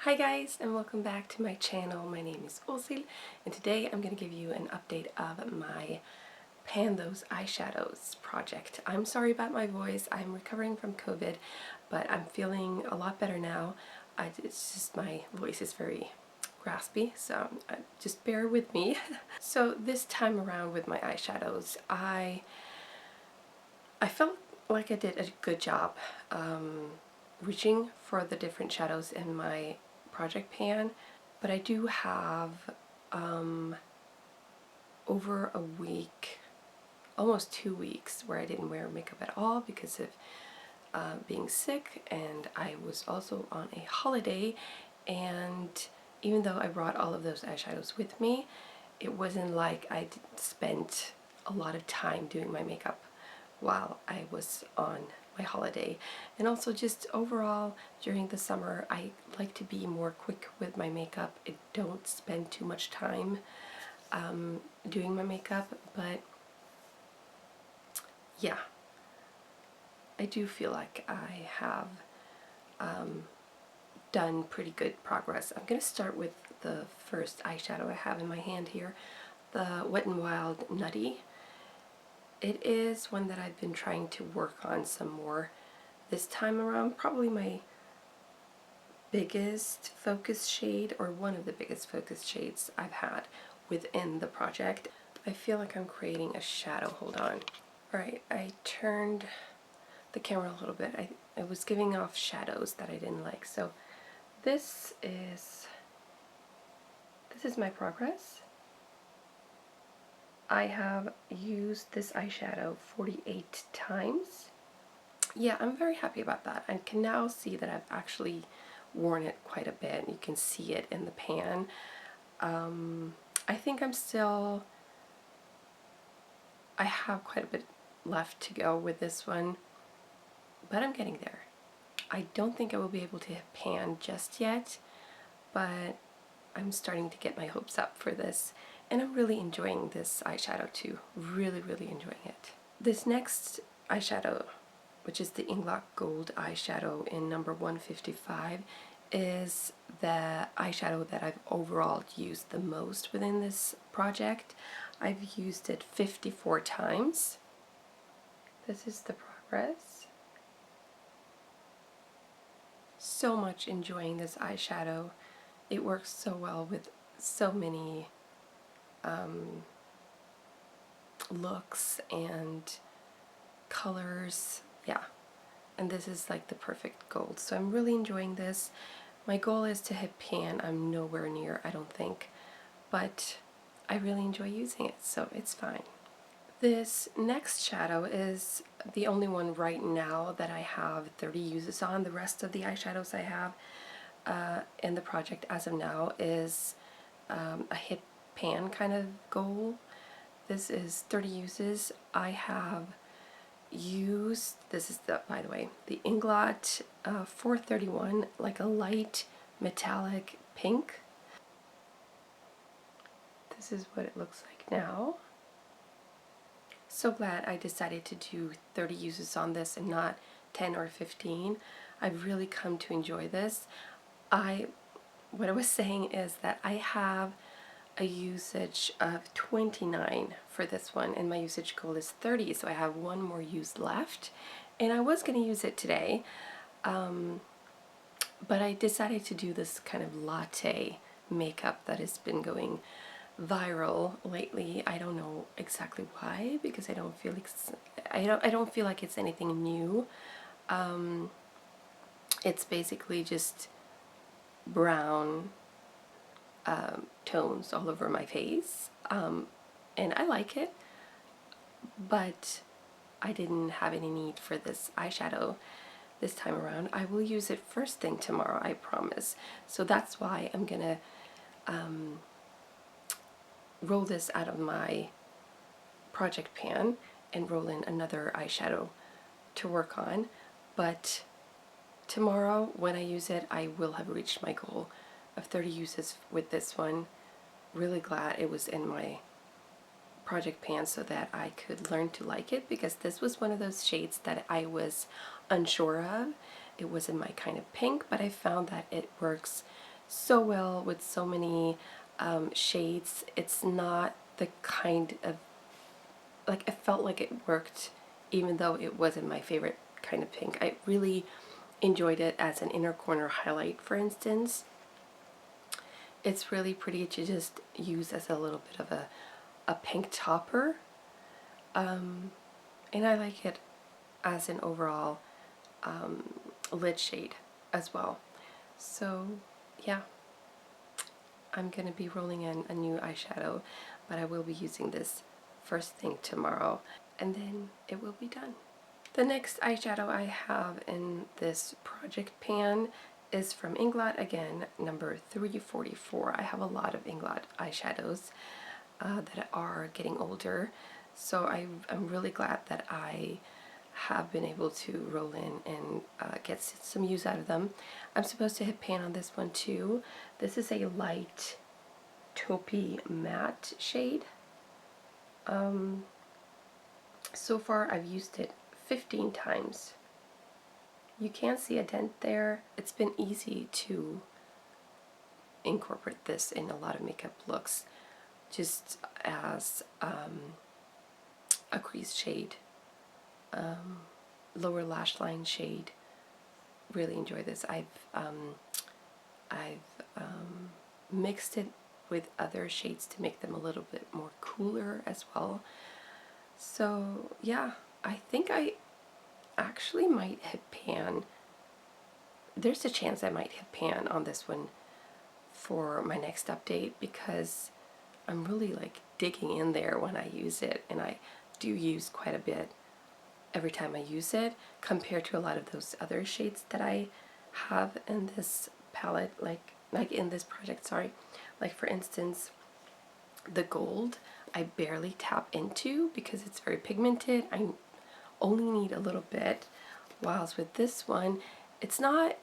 Hi guys, and welcome back to my channel. My name is Ulsil, and today I'm going to give you an update of my Pan Those Eyeshadows project. I'm sorry about my voice. I'm recovering from COVID, but I'm feeling a lot better now. It's just my voice is very raspy, so just bear with me. So this time around with my eyeshadows, I felt like I did a good job reaching for the different shadows in my project pan, but I do have over a week, almost 2 weeks, where I didn't wear makeup at all because of being sick, and I was also on a holiday. And even though I brought all of those eyeshadows with me, it wasn't like I spent a lot of time doing my makeup while I was on my holiday. And also just overall during the summer, I like to be more quick with my makeup. I don't spend too much time doing my makeup, but yeah, I do feel like I have done pretty good progress. I'm going to start with the first eyeshadow I have in my hand here, the Wet n Wild Nutty. It is one that I've been trying to work on some more this time around. Probably my biggest focus shade, or one of the biggest focus shades I've had within the project. I feel like I'm creating a shadow. Hold on. Alright, I turned the camera a little bit. I was giving off shadows that I didn't like. So this is my progress. I have used this eyeshadow 48 times. Yeah, I'm very happy about that. I can now see that I've actually worn it quite a bit. You can see it in the pan. I think I have quite a bit left to go with this one, but I'm getting there. I don't think I will be able to hit pan just yet, but I'm starting to get my hopes up for this, and I'm really enjoying this eyeshadow too. Really, really enjoying it. This next eyeshadow, which is the Inglot Gold eyeshadow in number 155, is the eyeshadow that I've overall used the most within this project. I've used it 54 times. This is the progress. So much enjoying this eyeshadow. It works so well with so many looks and colors. Yeah, and this is like the perfect gold, so I'm really enjoying this. My goal is to hit pan. I'm nowhere near, I don't think, but I really enjoy using it, so it's fine. This next shadow is the only one right now that I have 30 uses on. The rest of the eyeshadows I have in the project as of now is a hit pan kind of goal. This is 30 uses. I have used, this is the, by the way, the Inglot 431, like a light metallic pink. This is what it looks like now. So glad I decided to do 30 uses on this and not 10 or 15. I've really come to enjoy this. What I was saying is that I have a usage of 29 for this one, and my usage goal is 30, so I have one more use left, and I was going to use it today, but I decided to do this kind of latte makeup that has been going viral lately. I don't know exactly why, because I don't feel like it's anything new. It's basically just brown tones all over my face, and I like it, but I didn't have any need for this eyeshadow this time around. I will use it first thing tomorrow, I promise. So that's why I'm gonna roll this out of my project pan and roll in another eyeshadow to work on. But tomorrow when I use it, I will have reached my goal of 30 uses with this one. Really glad it was in my project pan so that I could learn to like it, because this was one of those shades that I was unsure of. It wasn't my kind of pink, but I found that it works so well with so many shades. It's not the kind of, like, I felt like it worked even though it wasn't my favorite kind of pink. I really enjoyed it as an inner corner highlight, for instance. It's really pretty to just use as a little bit of a pink topper. And I like it as an overall lid shade as well. So yeah, I'm going to be rolling in a new eyeshadow, but I will be using this first thing tomorrow, and then it will be done. The next eyeshadow I have in this project pan is from Inglot, again, number 344. I have a lot of Inglot eyeshadows that are getting older, so I'm really glad that I have been able to roll in and get some use out of them. I'm supposed to hit pan on this one too. This is a light taupe matte shade. So far I've used it 15 times. You can't see a dent there. It's been easy to incorporate this in a lot of makeup looks, just as a crease shade, lower lash line shade. Really enjoy this. I've mixed it with other shades to make them a little bit more cooler as well. So yeah, I think I actually might hit pan. There's a chance I might hit pan on this one for my next update, because I'm really like digging in there when I use it, and I do use quite a bit every time I use it compared to a lot of those other shades that I have in this palette, like in this project, sorry. Like for instance, the gold I barely tap into because it's very pigmented. I only need a little bit, whilst with this one it's not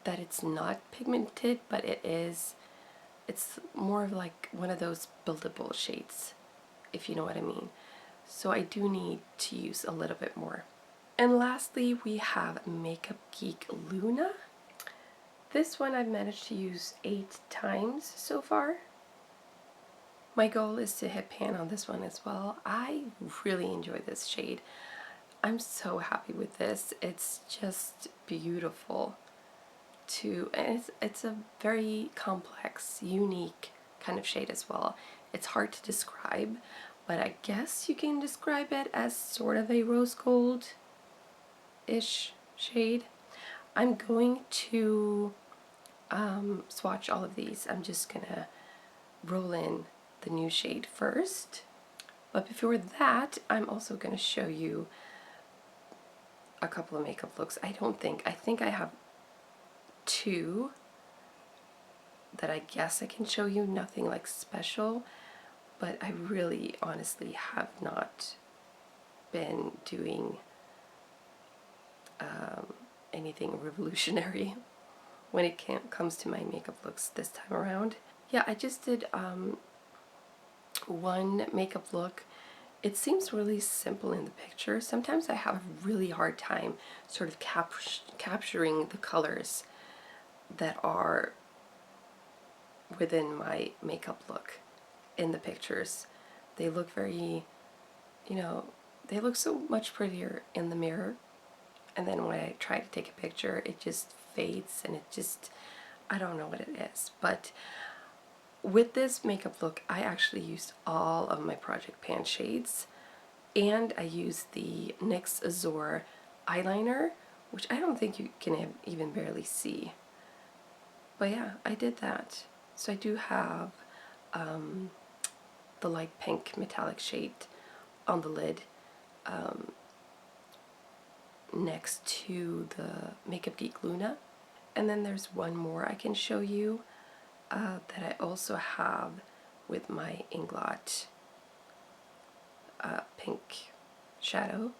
that it's not pigmented, but it's more of like one of those buildable shades, if you know what I mean. So I do need to use a little bit more. And lastly, we have MakeupGeek Luna. This one I've managed to use 8 times so far. My goal is to hit pan on this one as well. I really enjoy this shade. I'm so happy with this. It's just beautiful and it's a very complex, unique kind of shade as well. It's hard to describe, but I guess you can describe it as sort of a rose gold-ish shade. I'm going to swatch all of these. I'm just gonna roll in the new shade first, but before that I'm also going to show you a couple of makeup looks. I think I have 2 that I guess I can show you. Nothing like special, but I really honestly have not been doing anything revolutionary when it comes to my makeup looks this time around. Yeah, I just did one makeup look. It seems really simple in the picture. Sometimes I have a really hard time sort of capturing the colors that are within my makeup look in the pictures. They look very, they look so much prettier in the mirror, and then when I try to take a picture it just fades, and I don't know what it is. But with this makeup look I actually used all of my project pan shades, and I used the NYX Azure eyeliner, which I don't think you can even barely see. But yeah, I did that. So I do have the light pink metallic shade on the lid next to the MakeupGeek Luna. And then there's one more I can show you that I also have with my Inglot pink shadow.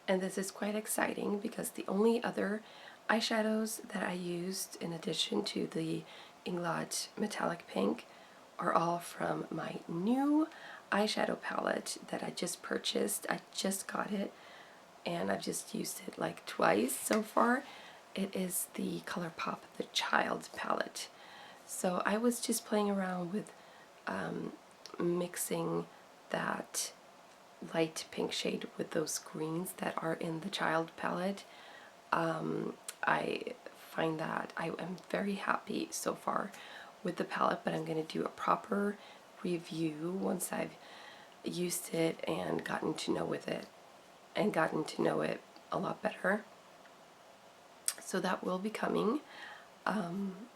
And this is quite exciting because the only other eyeshadows that I used in addition to the Inglot metallic pink are all from my new eyeshadow palette that I just purchased. I just got it and I've just used it like twice so far, It is the Colourpop The Child palette. So I was just playing around with mixing that light pink shade with those greens that are in the Child palette. I find that I am very happy so far with the palette, but I'm going to do a proper review once I've used it and gotten to know it a lot better. So that will be coming.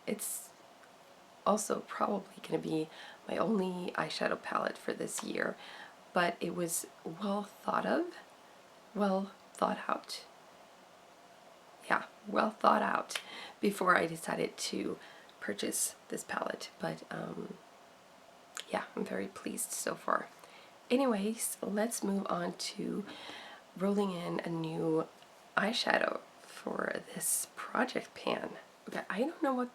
It's also probably going to be my only eyeshadow palette for this year, but it was well thought of, well thought out. Yeah, well thought out before I decided to purchase this palette, but yeah, I'm very pleased so far. Anyways, let's move on to rolling in a new eyeshadow for this project pan. Okay, I don't know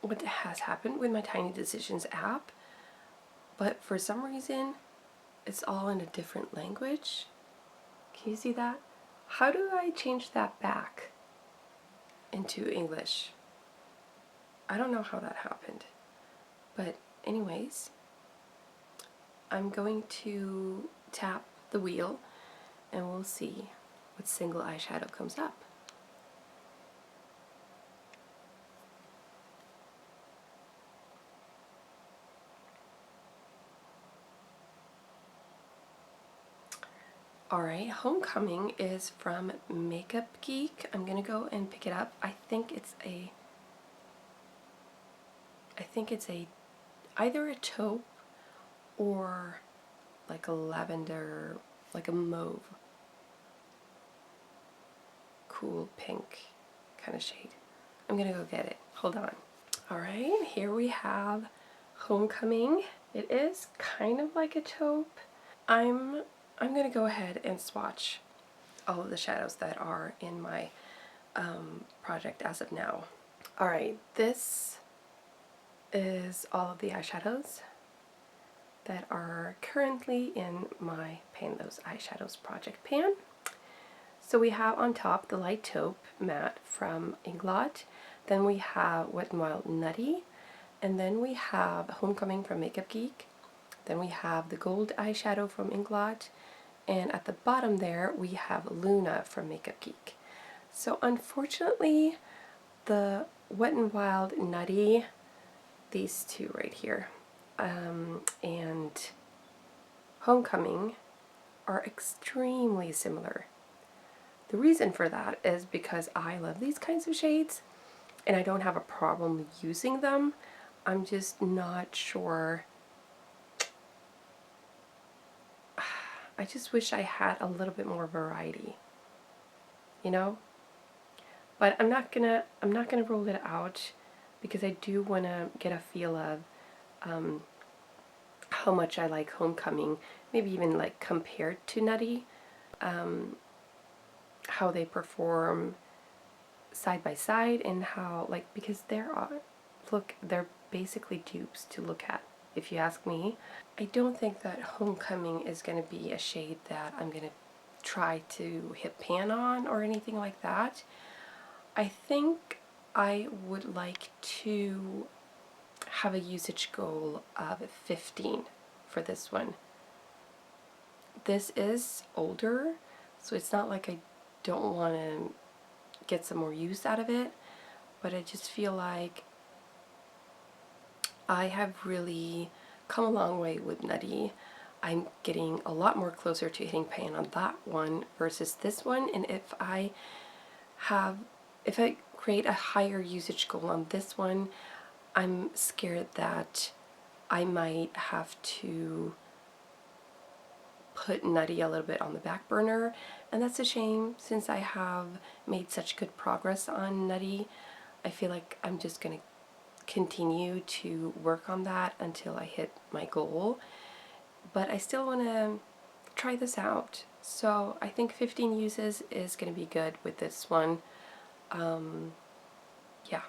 what has happened with my Tiny Decisions app, but for some reason it's all in a different language. Can you see that? How do I change that back into English? I don't know how that happened, but anyways, I'm going to tap the wheel and we'll see what single eyeshadow comes up. Alright, Homecoming is from MakeupGeek. I'm gonna go and pick it up. I think it's either a taupe or like a lavender, like a mauve, cool pink kind of shade. I'm gonna go get it. Hold on. Alright, here we have Homecoming. It is kind of like a taupe. I'm gonna go ahead and swatch all of the shadows that are in my project as of now. Alright, this is all of the eyeshadows that are currently in my Paint Those Eyeshadows project pan. So we have on top the light taupe matte from Inglot, then we have Wet n Wild Nutty, and then we have Homecoming from MakeupGeek, then we have the gold eyeshadow from Inglot, and at the bottom there we have Luna from MakeupGeek. So unfortunately the Wet n Wild Nutty, these two right here, and Homecoming are extremely similar. The reason for that is because I love these kinds of shades and I don't have a problem using them. I'm just not sure. I just wish I had a little bit more variety, you know? But I'm not gonna roll it out because I do want to get a feel of how much I like Homecoming, maybe even like compared to Nutty, how they perform side by side, and how, like, because they're basically dupes to look at, if you ask me. I don't think that Homecoming is going to be a shade that I'm going to try to hit pan on or anything like that. I think I would like to have a usage goal of 15 for this one. This is older, so it's not like I don't want to get some more use out of it, but I just feel like I have really come a long way with Nutty. I'm getting a lot more closer to hitting pan on that one versus this one, and if I create a higher usage goal on this one, I'm scared that I might have to put Nutty a little bit on the back burner, and that's a shame since I have made such good progress on Nutty. I feel like I'm just going to continue to work on that until I hit my goal, but I still want to try this out. So I think 15 uses is going to be good with this one. Yeah.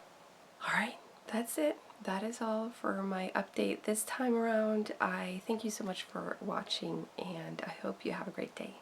Alright, that's it. That is all for my update this time around. I thank you so much for watching, and I hope you have a great day.